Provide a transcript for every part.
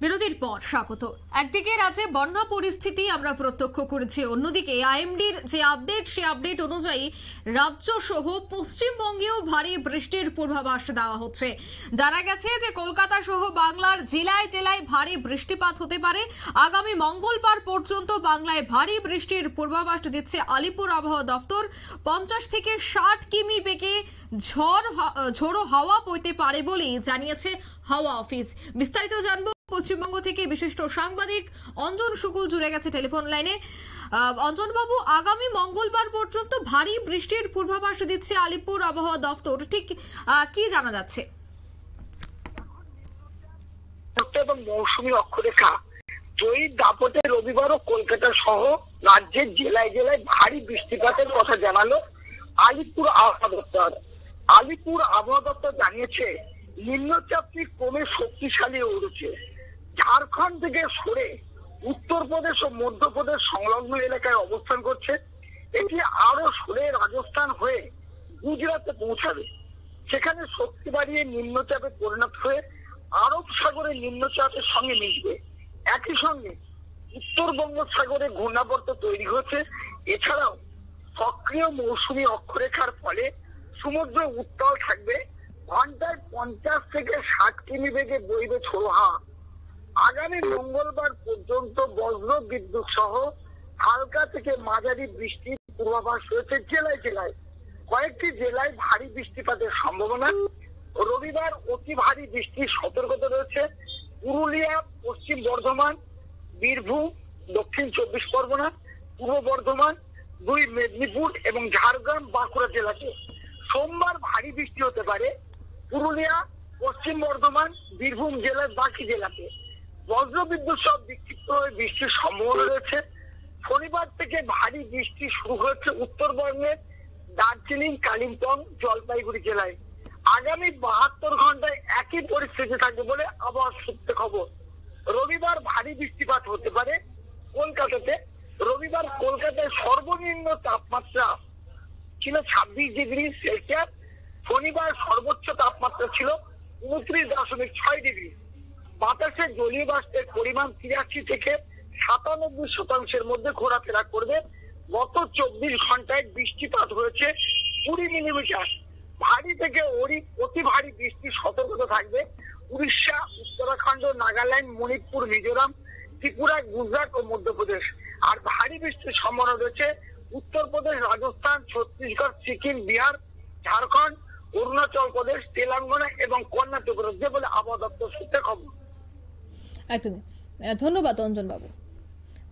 বিরতির পর স্বাগত। একদিকে রাজ্যে বন্যা পরিস্থিতি আমরা প্রত্যক্ষ করেছি, অন্যদিকে আইএমডির যে আপডেট সেই আপডেট অনুযায়ী রাজ্য সহ পশ্চিমবঙ্গেও ভারী বৃষ্টির পূর্বাভাস দেওয়া হচ্ছে। জানা গেছে যে কলকাতা সহ বাংলার জেলায় জেলায় ভারী বৃষ্টিপাত হতে পারে। আগামী মঙ্গলবার পর্যন্ত বাংলায় ভারী বৃষ্টির পূর্বাভাস দিচ্ছে আলিপুর আবহাওয়া দপ্তর। 50 থেকে 60 কিমি বেগে ঝোড়ো হাওয়া বইতে পারে বলেই জানিয়েছে হাওয়া অফিস। বিস্তারিত জানবো পশ্চিমবঙ্গ থেকে বিশিষ্ট সাংবাদিক অঞ্জন শুকুল জুড়ে গেছে টেলিফোন লাইনে। অঞ্জন বাবু, আগামী মঙ্গলবার পর্যন্ত ভারী বৃষ্টির পূর্বাভাস দিচ্ছে আলিপুর আবহাওয়া দপ্তর, ঠিক কি জানা যাচ্ছে? এবং মৌসুমী অক্ষরেখা জয়ীর দাপটে রবিবারও কলকাতা সহ রাজ্যের জেলায় জেলায় ভারী বৃষ্টিপাতের কথা জানালো আলিপুর আবহাওয়া দপ্তর। আলিপুর আবহাওয়া দপ্তর জানিয়েছে নিম্নচাপটি ক্রমে শক্তিশালী হয়ে উঠেছে। ঝাড়খণ্ড থেকে সরে উত্তরপ্রদেশ ও মধ্যপ্রদেশ সংলগ্ন এলাকায় অবস্থান করছে। এটি আরো সরে রাজস্থান হয়ে গুজরাটে পৌঁছাবে। সেখানে শক্তি বাড়িয়ে নিম্নচাপে পরিণত হয়ে আরব সাগরে নিম্নচাপের সঙ্গে মিশবে। একই সঙ্গে উত্তর বঙ্গোপসাগরে ঘূর্ণাবর্ত তৈরি হচ্ছে। এছাড়াও সক্রিয় মৌসুমী অক্ষরেখার ফলে সমুদ্র উত্তাল থাকবে। ঘন্টায় 50 থেকে 60 কিমি বেগে বইবে ঝোড়ো হাওয়া। আগামী মঙ্গলবার পর্যন্ত বজ্র বিদ্যুৎ সহ হালকা থেকে মাঝারি বৃষ্টির পূর্বাভাস রয়েছে জেলায় জেলায়। কয়েকটি জেলায় ভারী বৃষ্টিপাতের সম্ভাবনা। রবিবার অতি ভারী বৃষ্টির সতর্কতা রয়েছে পুরুলিয়া, পশ্চিম বর্ধমান, বীরভূম, দক্ষিণ 24 পরগনা, পূর্ব বর্ধমান, 2 মেদিনীপুর এবং ঝাড়গ্রাম, বাঁকুড়া জেলাতে। সোমবার ভারী বৃষ্টি হতে পারে পুরুলিয়া, পশ্চিম বর্ধমান, বীরভূম জেলার বাকি জেলাতে। বজ্রবিদ্যুৎ সহ বিক্ষিপ্ত হয়ে বৃষ্টির সম্ভাবনা রয়েছে। শনিবার থেকে ভারী বৃষ্টি শুরু হয়েছে উত্তরবঙ্গের দার্জিলিং, কালিম্পং, জলপাইগুড়ি জেলায়। আগামী 72 ঘন্টায় একই পরিস্থিতি থাকবে বলে আবহাওয়া সূত্রে খবর। রবিবার ভারী বৃষ্টিপাত হতে পারে কলকাতাতে। রবিবার কলকাতায় সর্বনিম্ন তাপমাত্রা ছিল 26 ডিগ্রি সেলসিয়াস। শনিবার সর্বোচ্চ তাপমাত্রা ছিল 29.6 ডিগ্রি। বাতাসে জলীয় বাষ্পের পরিমাণ 83 থেকে 97% মধ্যে ঘোরাফেরা করবে। গত 24 ঘন্টায় বৃষ্টিপাত হয়েছে 20 মিলিমিটার। ভারী থেকে অতি ভারী বৃষ্টির সতর্কতা থাকবে উড়িষ্যা, উত্তরাখণ্ড, নাগাল্যান্ড, মণিপুর, মিজোরাম, ত্রিপুরা, গুজরাট ও মধ্যপ্রদেশ। আর ভারী বৃষ্টির সম্ভাবনা রয়েছে উত্তরপ্রদেশ, রাজস্থান, ছত্তিশগড়, সিকিম, বিহার, ঝাড়খণ্ড, অরুণাচল প্রদেশ, তেলেঙ্গানা এবং কর্ণাটক রাজ্যে বলে আবহাওয়া দপ্তর সূত্রে খবর। একদমই ধন্যবাদ অঞ্জন বাবু।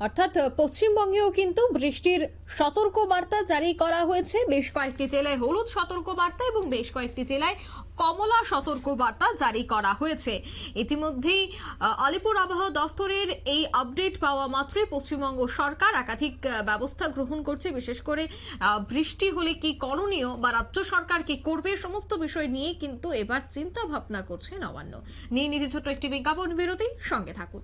অর্থাৎ পশ্চিমবঙ্গেও কিন্তু বৃষ্টির সতর্ক বার্তা জারি করা হয়েছে। বেশ কয়েকটি জেলায় হলুদ সতর্ক বার্তা এবং বেশ কয়েকটি জেলায় কমলা সতর্ক বার্তা জারি করা হয়েছে। ইতিমধ্যেই আলিপুর আবহাওয়া দফতরের এই আপডেট পাওয়া মাত্রই পশ্চিমবঙ্গ সরকার একাধিক ব্যবস্থা গ্রহণ করছে। বিশেষ করে বৃষ্টি হলে কি করণীয় বা রাজ্য সরকার কি করবে সমস্ত বিষয় নিয়ে কিন্তু এবার চিন্তা ভাবনা করছে নবান্ন। নিয়ে নিজে ছোট একটি বিজ্ঞাপন বিরতি, সঙ্গে থাকুন।